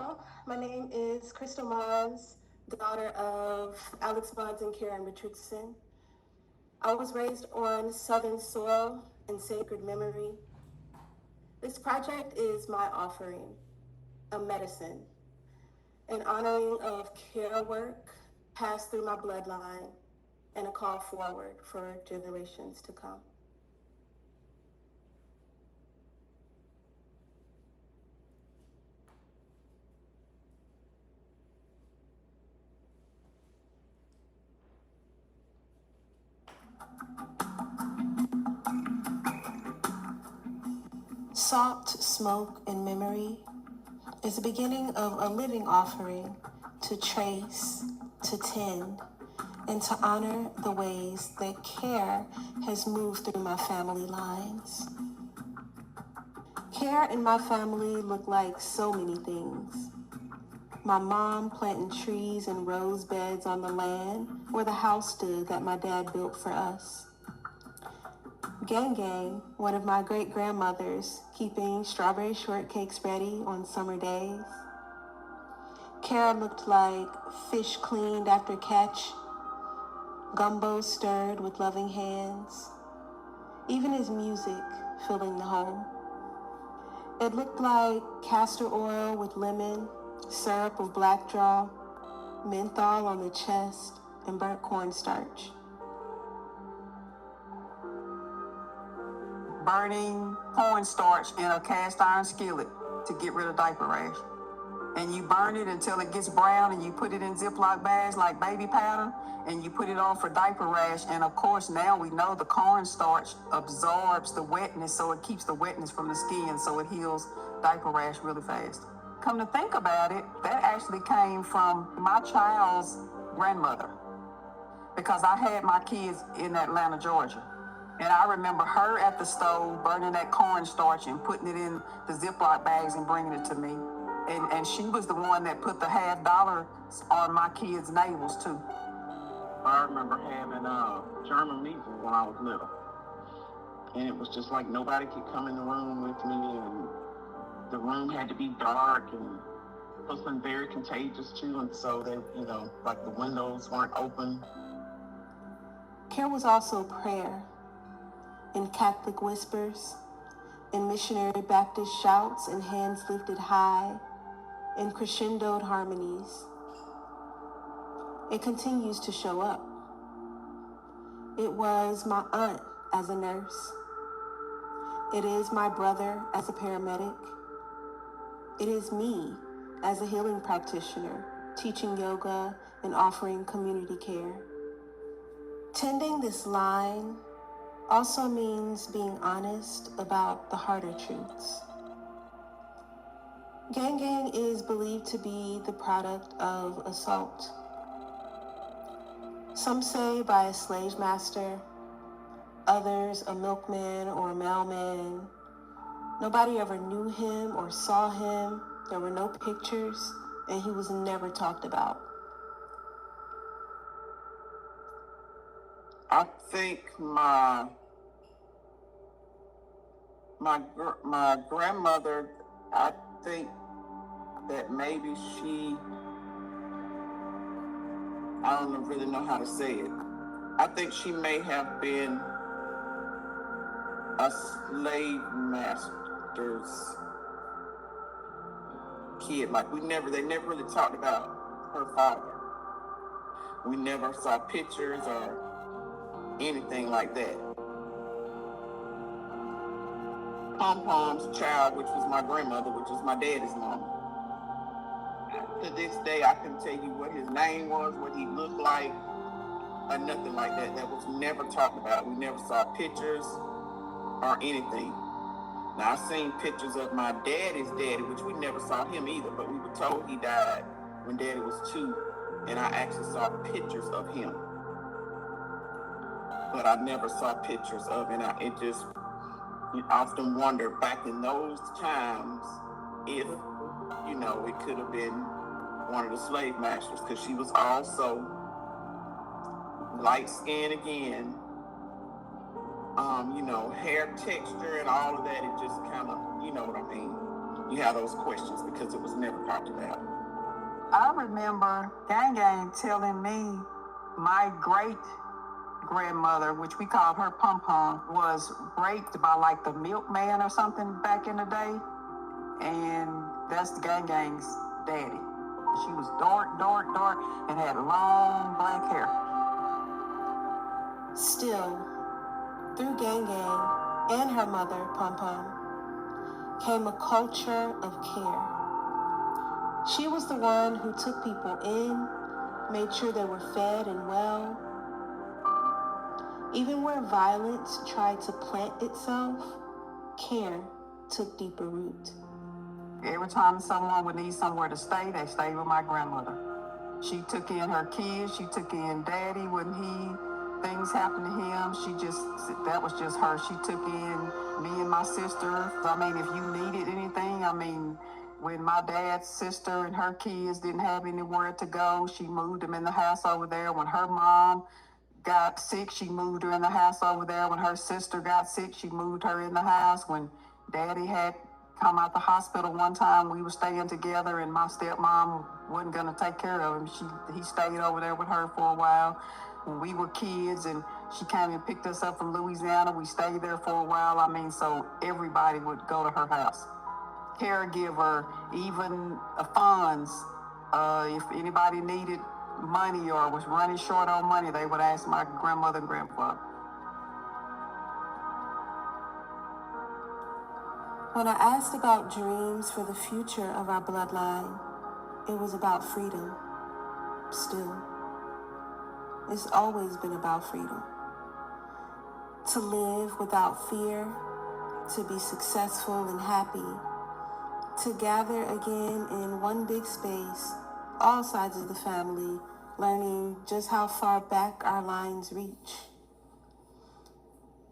y'all. My name is Crystal Monds, daughter of Alex Monds and Karen Richardson. I was raised on Southern soil and sacred memory. This project is my offering, a medicine, an honoring of care work passed through my bloodline, and a call forward for generations to come. Salt, smoke, and memory is the beginning of a living offering to trace, to tend, and to honor the ways that care has moved through my family lines. Care in my family looked like so many things. My mom planting trees and rose beds on the land where the house stood that my dad built for us. Gang Gang, one of my great-grandmothers, keeping strawberry shortcakes ready on summer days. Kara looked like fish cleaned after catch, gumbo stirred with loving hands, even his music filling the home. It looked like castor oil with lemon, syrup of black draw, menthol on the chest, and burnt cornstarch. Burning cornstarch in a cast iron skillet to get rid of diaper rash. And you burn it until it gets brown, and you put it in Ziploc bags like baby powder, and you put it on for diaper rash. And of course, now we know the cornstarch absorbs the wetness, so it keeps the wetness from the skin, so it heals diaper rash really fast. Come to think about it, that actually came from my child's grandmother, because I had my kids in Atlanta, Georgia. And I remember her at the stove burning that cornstarch and putting it in the Ziploc bags and bringing it to me. And she was the one that put the $50 on my kids' navels too. I remember having German measles when I was little. And it was just like nobody could come in the room with me, and the room had to be dark, and it was been very contagious too. And so they, like the windows weren't open. Care was also prayer, in Catholic whispers, in missionary Baptist shouts and hands lifted high, in crescendoed harmonies. It continues to show up. It was my aunt as a nurse. It is my brother as a paramedic. It is me as a healing practitioner, teaching yoga and offering community care. Tending this line also means being honest about the harder truths. Gang Gang is believed to be the product of assault. Some say by a slave master, others a milkman or a mailman. Nobody ever knew him or saw him. There were no pictures, and he was never talked about. I think my grandmother, I think that maybe I don't really know how to say it. I think she may have been a slave master's kid. Like they never really talked about her father. We never saw pictures or anything like that. Pom Pom's child, which was my grandmother, which is my daddy's mom. To this day, I couldn't tell you what his name was, what he looked like, or nothing like that. That was never talked about. We never saw pictures or anything. Now, I've seen pictures of my daddy's daddy, which we never saw him either, but we were told he died when daddy was 2, and I actually saw pictures of him. But I never saw pictures of it. You often wonder back in those times if, it could have been one of the slave masters, because she was also light skinned again, hair texture and all of that. It just kind of, you know what I mean? you have those questions because it was never talked about. I remember Gang Gang telling me my great grandmother, which we called her Pum Pum, was raped by like the milkman or something back in the day. And that's the Gang Gang's daddy. She was dark, and had long black hair. Still, through Gang Gang and her mother, Pum Pum, came a culture of care. She was the one who took people in, made sure they were fed and well. Even where violence tried to plant itself, care took deeper root. Every time someone would need somewhere to stay, they stayed with my grandmother. She took in her kids, she took in daddy when things happened to him. That was just her. She took in me and my sister. I mean, if you needed anything, when my dad's sister and her kids didn't have anywhere to go, she moved them in the house over there. When her mom got sick, she moved her in the house over there. When her sister got sick, she moved her in the house. When daddy had come out the hospital one time, we were staying together and my stepmom wasn't going to take care of him. He stayed over there with her for a while. When we were kids and she came and picked us up from Louisiana, we stayed there for a while. So everybody would go to her house. Caregiver, even funds. If anybody needed money or was running short on money, they would ask my grandmother and grandfather. When I asked about dreams for the future of our bloodline, it was about freedom. Still, it's always been about freedom. To live without fear, to be successful and happy, to gather again in one big space, all sides of the family, learning just how far back our lines reach.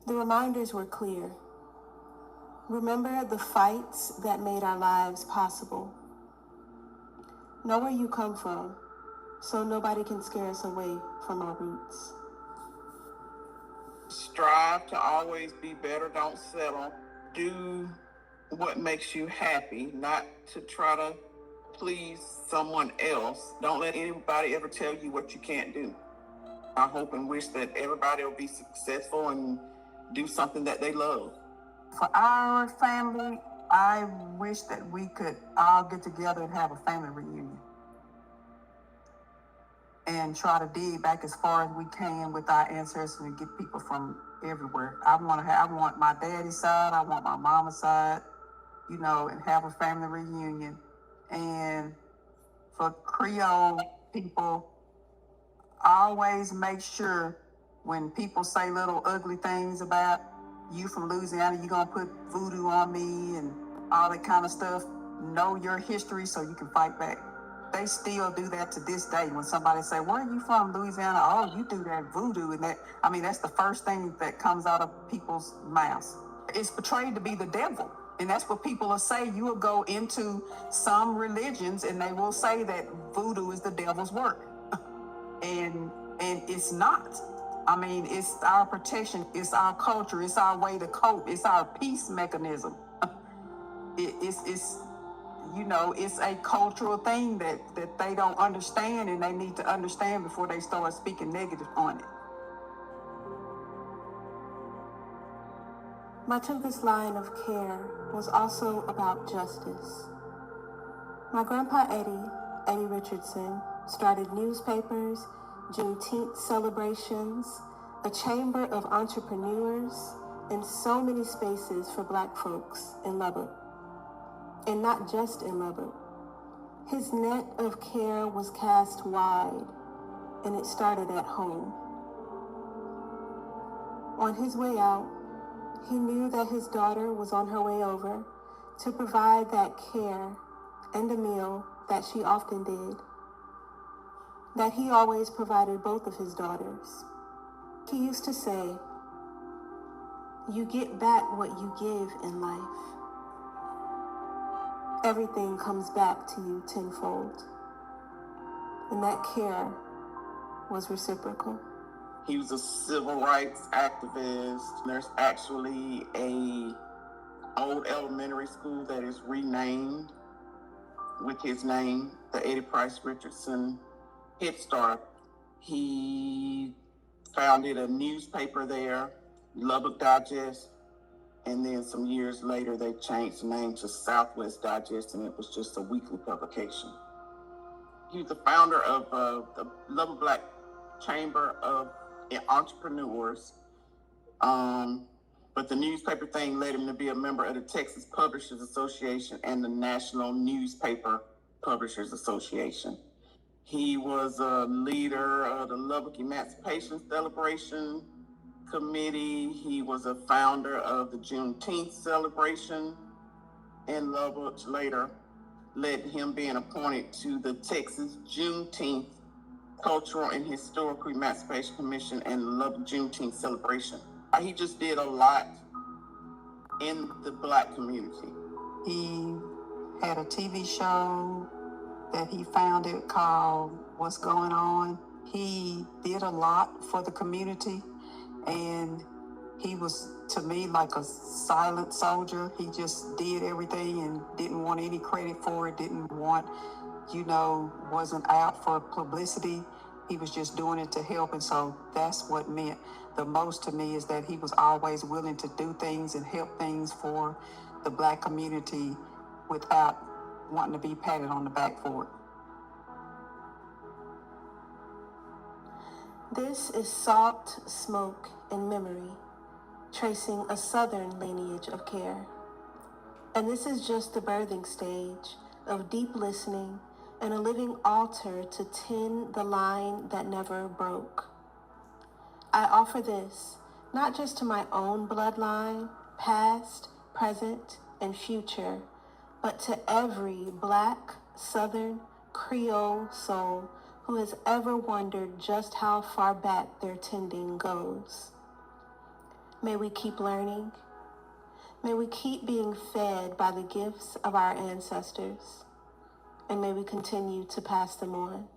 The reminders were clear. Remember the fights that made our lives possible. Know where you come from, so nobody can scare us away from our roots. Strive to always be better. Don't settle. Do what makes you happy, not to try to please someone else. Don't let anybody ever tell you what you can't do. I hope and wish that everybody will be successful and do something that they love. For our family, I wish that we could all get together and have a family reunion and try to dig back as far as we can with our ancestors and get people from everywhere. I want my daddy's side, I want my mama's side, and have a family reunion. And for Creole people, always make sure when people say little ugly things about you from Louisiana, you're going to put voodoo on me and all that kind of stuff. Know your history so you can fight back. They still do that to this day. When somebody say, where are you from, Louisiana? Oh, you do that voodoo. And that's the first thing that comes out of people's mouths. It's portrayed to be the devil. And that's what people will say. You will go into some religions and they will say that voodoo is the devil's work. And it's not. It's our protection, it's our culture, it's our way to cope, it's our peace mechanism. It's a cultural thing that they don't understand, and they need to understand before they start speaking negative on it. Much of this line of care was also about justice. My grandpa Eddie Richardson, started newspapers, Juneteenth celebrations, a chamber of entrepreneurs, and so many spaces for Black folks in Lubbock. And not just in Lubbock. His net of care was cast wide, and it started at home. On his way out, he knew that his daughter was on her way over to provide that care and a meal that she often did, that he always provided both of his daughters. He used to say, you get back what you give in life. Everything comes back to you tenfold. And that care was reciprocal. He was a civil rights activist. There's actually a old elementary school that is renamed with his name, the Eddie Price Richardson Head Start. He founded a newspaper there, Lubbock Digest, and then some years later they changed the name to Southwest Digest, and it was just a weekly publication. He was the founder of the Lubbock Black Chamber of Entrepreneurs. But the newspaper thing led him to be a member of the Texas Publishers Association and the National Newspaper Publishers Association. He was a leader of the Lubbock Emancipation Celebration Committee. He was a founder of the Juneteenth celebration in Lubbock. Later led him being appointed to the Texas Juneteenth Cultural and Historical Emancipation Commission and Lubbock Juneteenth celebration. He just did a lot in the Black community. He had a TV show that he founded called What's Going On. He did a lot for the community, and he was, to me, like a silent soldier. He just did everything and didn't want any credit for it, didn't want, wasn't out for publicity. He was just doing it to help, and so that's what meant the most to me, is that he was always willing to do things and help things for the Black community without wanting to be patted on the back for it. This is Salt, Smoke, and Memory, tracing a Southern lineage of care. And this is just the birthing stage of deep listening and a living altar to tend the line that never broke. I offer this not just to my own bloodline, past, present, and future, but to every Black, Southern, Creole soul who has ever wondered just how far back their tending goes. May we keep learning. May we keep being fed by the gifts of our ancestors. And may we continue to pass them on.